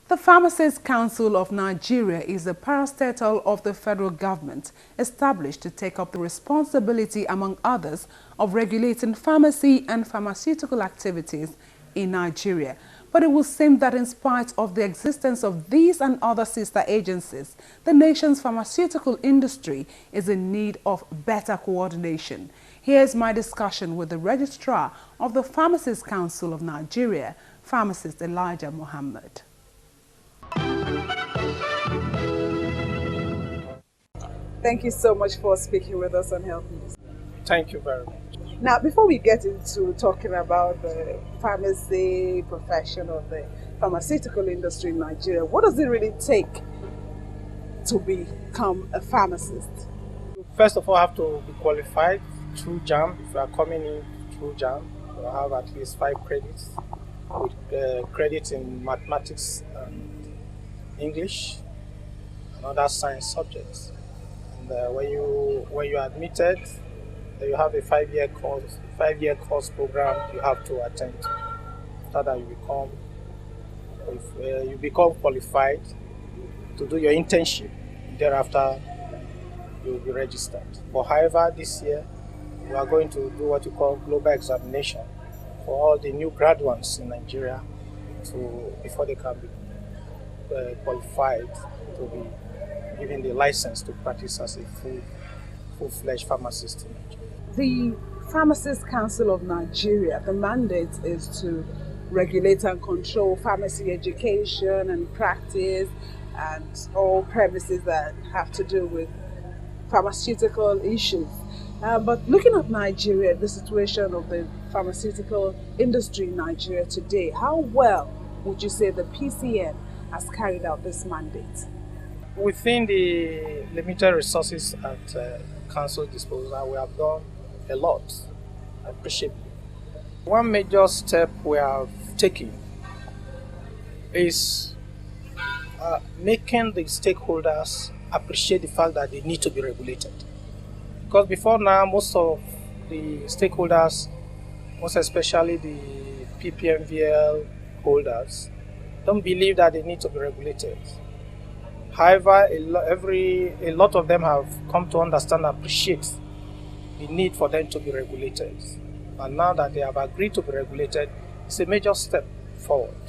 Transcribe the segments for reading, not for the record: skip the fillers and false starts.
The Pharmacists Council of Nigeria is a parastatal of the federal government established to take up the responsibility, among others, of regulating pharmacy and pharmaceutical activities in Nigeria. But it would seem that in spite of the existence of these and other sister agencies, the nation's pharmaceutical industry is in need of better coordination. Here's my discussion with the Registrar of the Pharmacists Council of Nigeria, Pharmacist Elijah Mohammed. Thank you so much for speaking with us on Health News. Thank you very much. Now, before we get into talking about the pharmacy profession or the pharmaceutical industry in Nigeria, what does it really take to become a pharmacist? First of all, I have to be qualified through JAM. If you are coming in through JAM, you have at least 5 credits, with credits in mathematics and English and other science subjects. And when you are admitted, you have a 5-year course program you have to attend. After that, you become qualified to do your internship. Thereafter, you will be registered. But however, this year we are going to do what you call global examination for all the new graduates in Nigeria before they can be qualified to be given the license to practice as a full-fledged pharmacist in Nigeria. The Pharmacists Council of Nigeria, the mandate is to regulate and control pharmacy education and practice and all premises that have to do with pharmaceutical issues. But looking at Nigeria, the situation of the pharmaceutical industry in Nigeria today, how well would you say the PCN has carried out this mandate? Within the limited resources at Council's disposal, we have done a lot, appreciably. One major step we have taken is making the stakeholders appreciate the fact that they need to be regulated. Because before now, most of the stakeholders, most especially the PPMVL holders, don't believe that they need to be regulated. However, a lot of them have come to understand and appreciate the need for them to be regulated. And now that they have agreed to be regulated, it's a major step forward.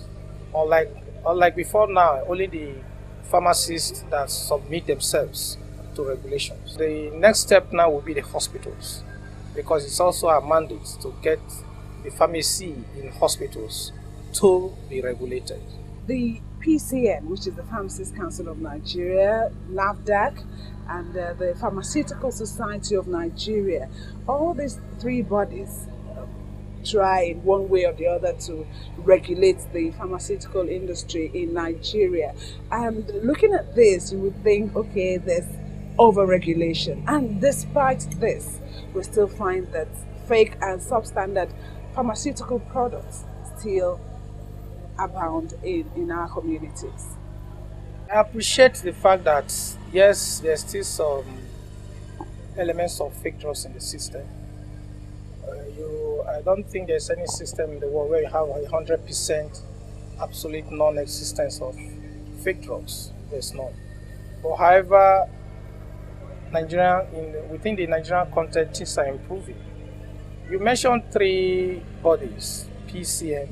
Unlike before now, only the pharmacists that submit themselves to regulations. The next step now will be the hospitals, because it's also a mandate to get the pharmacy in hospitals to be regulated. The PCN, which is the Pharmacists Council of Nigeria, NAFDAC, and the Pharmaceutical Society of Nigeria, all these 3 bodies try in one way or the other to regulate the pharmaceutical industry in Nigeria. And looking at this, you would think, okay, there's over-regulation. And despite this, we still find that fake and substandard pharmaceutical products still abound in our communities. I appreciate the fact that, yes, there's still some elements of fake drugs in the system. I don't think there's any system in the world where you have 100% absolute non-existence of fake drugs. There's none. But however, within the Nigerian context, things are improving. You mentioned 3 bodies: PCN,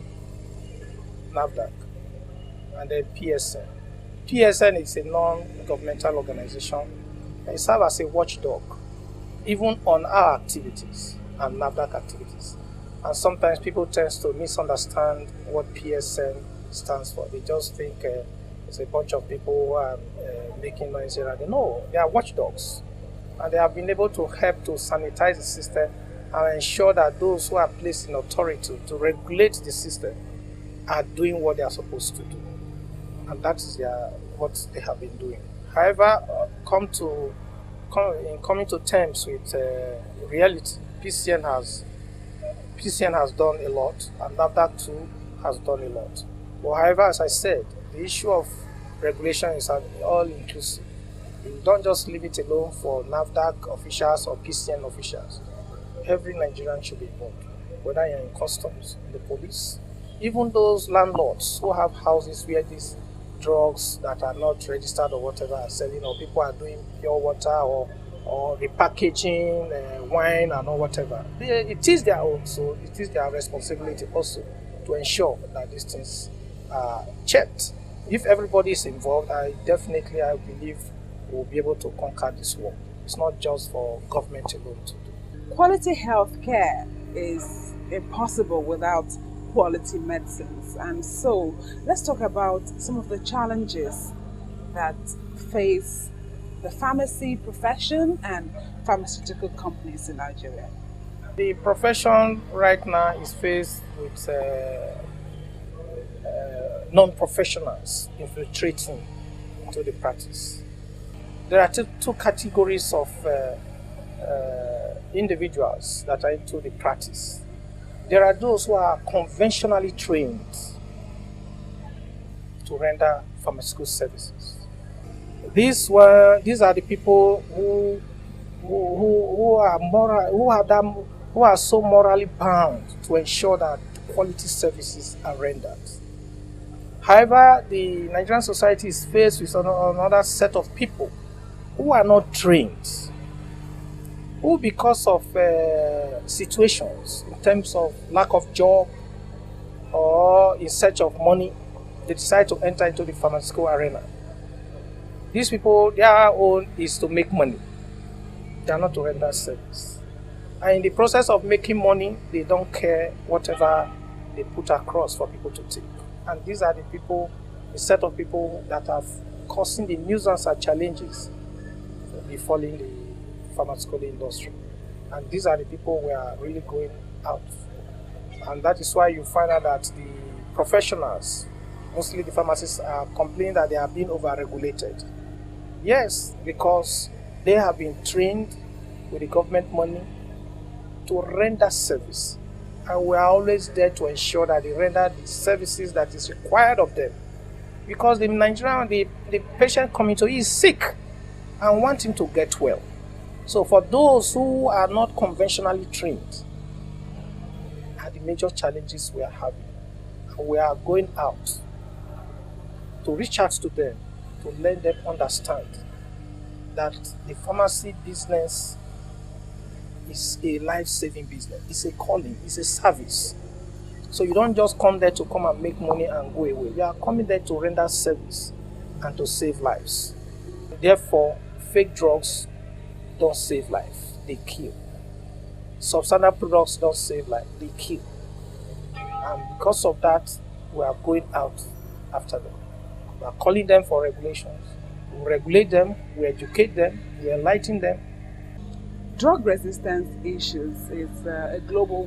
NAFDAC, and then PSN. PSN is a non-governmental organization. It serves as a watchdog, even on our activities and NAFDAC activities. And sometimes people tend to misunderstand what PSN stands for. They just think it's a bunch of people who are making noise here. No, they are watchdogs. And they have been able to help to sanitize the system and ensure that those who are placed in authority to regulate the system are doing what they are supposed to do. And that is what they have been doing. However, coming to terms with reality, PCN has done a lot, and NAFDAC too has done a lot. But however, as I said, the issue of regulation is all-inclusive. You don't just leave it alone for NAFDAC officials or PCN officials. Every Nigerian should be involved, whether you're in customs, in the police, even those landlords who have houses where these drugs that are not registered or whatever are selling, or people are doing pure water or repackaging wine and or whatever. It is their own, so it is their responsibility also to ensure that these things are checked. If everybody is involved, I believe we'll be able to conquer this war. It's not just for government alone to do. Quality health care is impossible without quality medicines. And so let's talk about some of the challenges that face the pharmacy profession and pharmaceutical companies in Nigeria. The profession right now is faced with non-professionals infiltrating into the practice. There are two categories of individuals that are into the practice. There are those who are conventionally trained to render pharmaceutical services. These are the people who are so morally bound to ensure that quality services are rendered. However, the Nigerian society is faced with another set of people who are not trained, who because of situations in terms of lack of job or in search of money, they decide to enter into the pharmaceutical arena. These people, their own is to make money. They are not to render service. And in the process of making money, they don't care whatever they put across for people to take. And these are the set of people that are causing the nuisance and challenges befalling the pharmaceutical industry. And these are the people we are really going out. And that is why you find out that the professionals, mostly the pharmacists, are complaining that they are being over-regulated. Yes, because they have been trained with the government money to render service. And we are always there to ensure that they render the services that is required of them. Because in Nigeria, the patient coming to you is sick and want him to get well. So for those who are not conventionally trained, are the major challenges we are having. And we are going out to reach out to them, to let them understand that the pharmacy business is a life-saving business. It's a calling, it's a service. So you don't just come there to come and make money and go away. You are coming there to render service and to save lives. Therefore, fake drugs don't save life, they kill. Substandard products don't save life, they kill. And because of that, we are going out after them. We are calling them for regulations. We regulate them, we educate them, we enlighten them. Drug resistance issues is a global